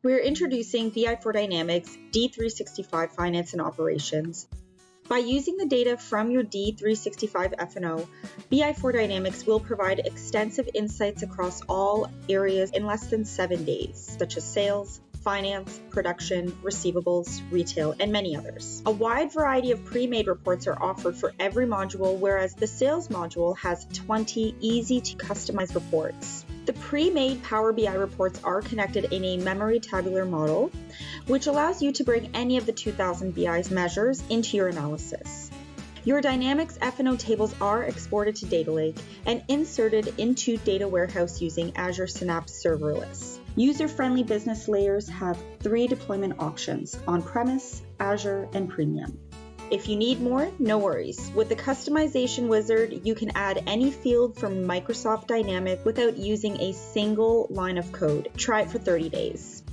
We're introducing BI4Dynamics D365 Finance and Operations. By using the data from your D365 F&O, BI4Dynamics will provide extensive insights across all areas in less than 7 days, such as sales, finance, production, receivables, retail, and many others. A wide variety of pre-made reports are offered for every module, whereas the sales module has 20 easy-to-customize reports. The pre-made Power BI reports are connected in a memory tabular model, which allows you to bring any of the 2000 BI's measures into your analysis. Your Dynamics F&O tables are exported to Data Lake and inserted into Data Warehouse using Azure Synapse Serverless. User-friendly business layers have 3 deployment options: on-premise, Azure, and Premium. If you need more, no worries. With the customization wizard, you can add any field from Microsoft Dynamics without using a single line of code. Try it for 30 days.